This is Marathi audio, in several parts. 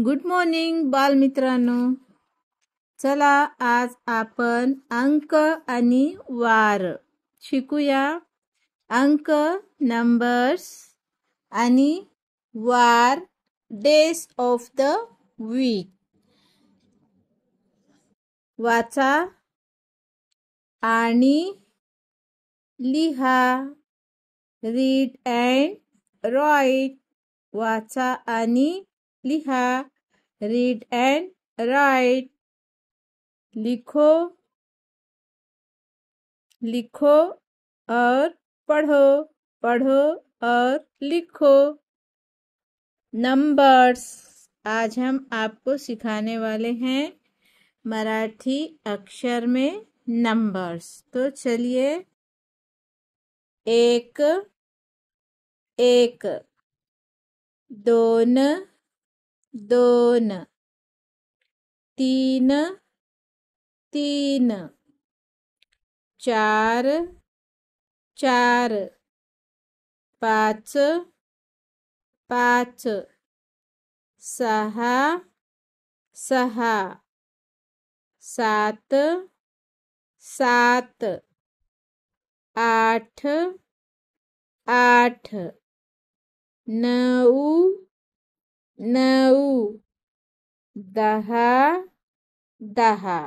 गुड मॉर्निंग बालमित्रांनो. चला आज आपण अंक आणि वार शिकूया. अंक, नंबर्स आणि वार, डेज ऑफ द वीक. वाचा आणि लिहा. Read and write. वाचा आणि लिहा. Read and write. लिखो, लिखो और पढ़ो, पढ़ो और लिखो. नंबर्स. आज हम आपको सिखाने वाले हैं मराठी अक्षर में नंबर्स. तो चलिए. एक, एक. दोन, दोन. तीन, तीन. चार, चार. पाच, पाच. सहा, सहा. सात, सात. आठ, आठ. नऊ, नऊ. दहा, दहा.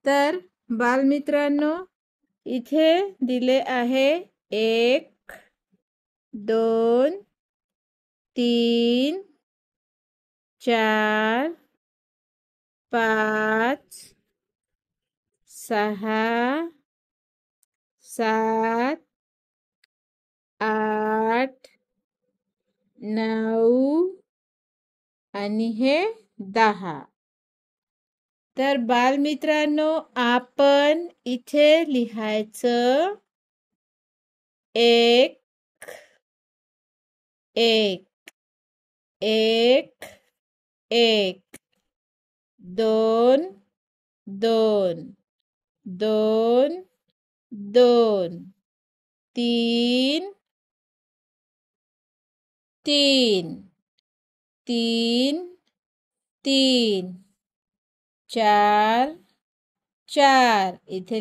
तर बालमित्रांनो, इथे दिले आहे 1, 2, 3, 4, 5, 6, 7, 8, 9 आणि हे 10. तर बालमित्रांनो, आपण इथे लिहायचं 1, 1, 1, 1. 2, 2, 2, 2. 3, 3, 3, 3. 4, 4. इथे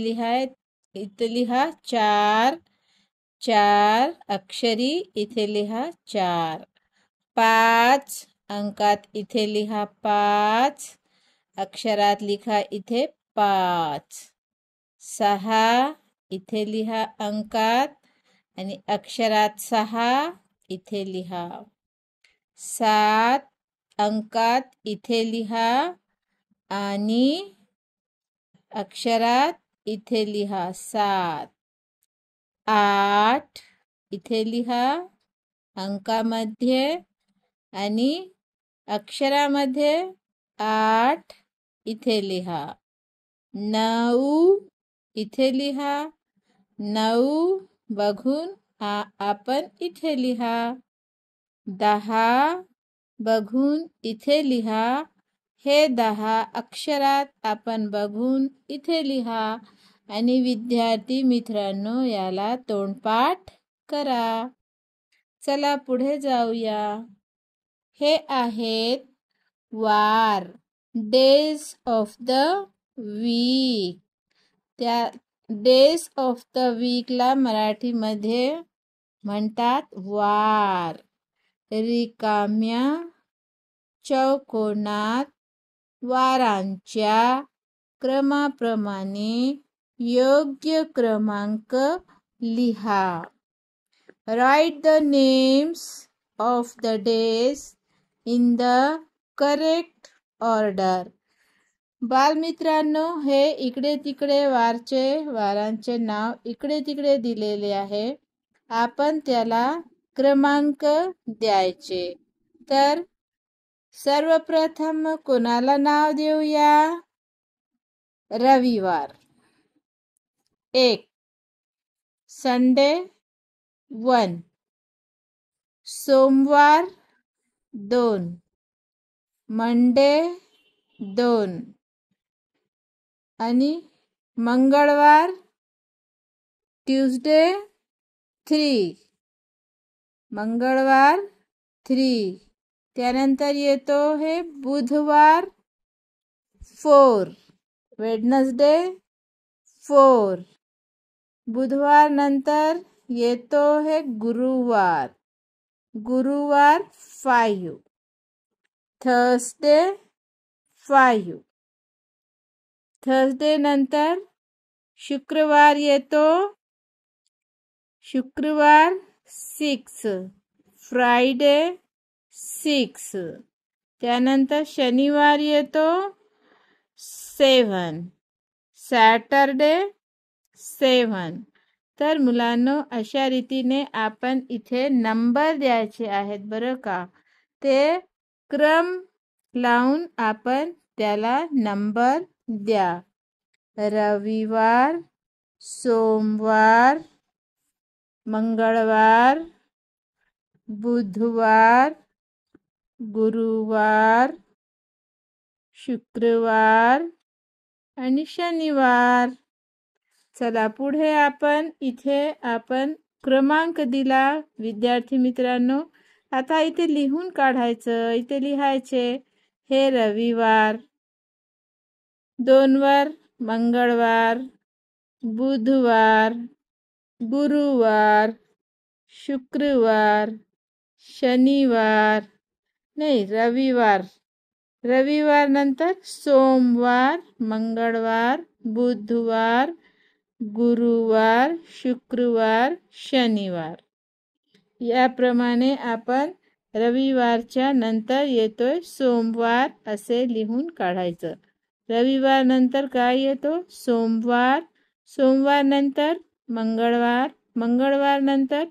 लिहा 4, 4 अक्षरी इथे लिहा 4. 5 अंकात इथे लिहा 5. अक्षरात लिहा इथे 5. 6 इथे लिहा अंकात आणि अक्षरात 6 इथे लिहा. 7 अंकात इथे लिहा आणि अक्षरात इथे लिहा 7. 8 इथे लिहा अंकामध्ये आणि अक्षरामध्ये 8 इथे लिहा. 9 इथे लिहा. 9 बघून आपण इथे लिहा. 10 बघून इथे लिहा. हे 10 अक्षरात आपण बघून इथे लिहा. आणि विद्यार्थी मित्रांनो, याला तोंडपाठ करा. चला पुढे जाऊया. हे आहेत वार, डेज ऑफ द वीक. त्या डेज ऑफ द वीकला मराठीमध्ये म्हणतात वार. रिकाम्या चौकोनात वारांच्या क्रमाप्रमाणे योग्य क्रमांक लिहा. Write the names of the days in the correct order. बालमित्रांनो, हे इकडे तिकडे वारांचे नाव इकडे तिकडे दिलेले आहे. आपण त्याला क्रमांक द्यायचे. तर सर्वप्रथम कोणाला नाव देऊया? रविवार 1, संडे 1, सोमवार 2, मंडे 2 आणि मंगळवार ट्यूसडे 3, मंगळवार 3. त्यानंतर येतो है बुधवार 4, वेडनेसडे 4. बुधवार नंतर येतो है गुरुवार, गुरुवार 5, थर्सडे 5. थर्सडे नंतर शुक्रवार येतो, शुक्रवार 6, फ्रायडे 6. त्यानंतर शनिवार येतो 7, सॅटरडे 7. तर मुलांनो, अशा रीतीने आपण इथे नंबर द्यायचे आहेत बरं का. ते क्रम लावून आपण त्याला नंबर द्या. रविवार, सोमवार, मंगळवार, बुधवार, गुरुवार, शुक्रवार आणि शनिवार. चला पुढे आपण क्रमांक दिला विद्यार्थी मित्रांनो. आता इथे लिहून काढायचं. इथे लिहायचे हे रविवार, 2 वर मंगळवार, बुधवार, गुरुवार, शुक्रवार, शनिवार, नाही रविवार, रविवार नंतर सोमवार, मंगळवार, बुधवार, गुरुवार, शुक्रवार, शनिवार. याप्रमाणे आपण रविवारच्या नंतर येतोय सोमवार असे लिहून काढायचं. रविवार नंतर काय येतो? सोमवार, सोमवार नंतर मंगळवार, मंगळवार नंतर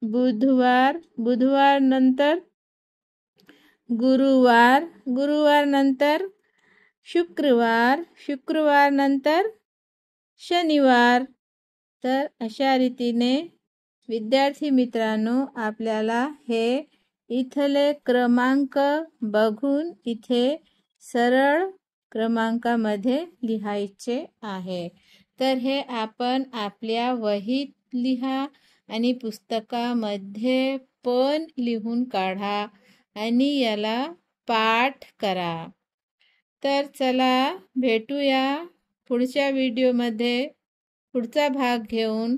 बुधवार, बुधवार नंतर गुरुवार, गुरुवार नंतर शुक्रवार, शुक्रवार नंतर शनिवार. तर अशा रीतीने विद्यार्थी मित्रांनो, आपल्याला हे इथले क्रमांक बघून इथे सरळ क्रमांकामध्ये लिहायचे आहे. तर हे आपण आपल्या वहीत लिहा आणि पुस्तकामध्ये पण लिहून काढा आणि याला पाठ करा. तर चला भेटूया पुढच्या व्हिडिओमध्ये पुढचा भाग घेऊन.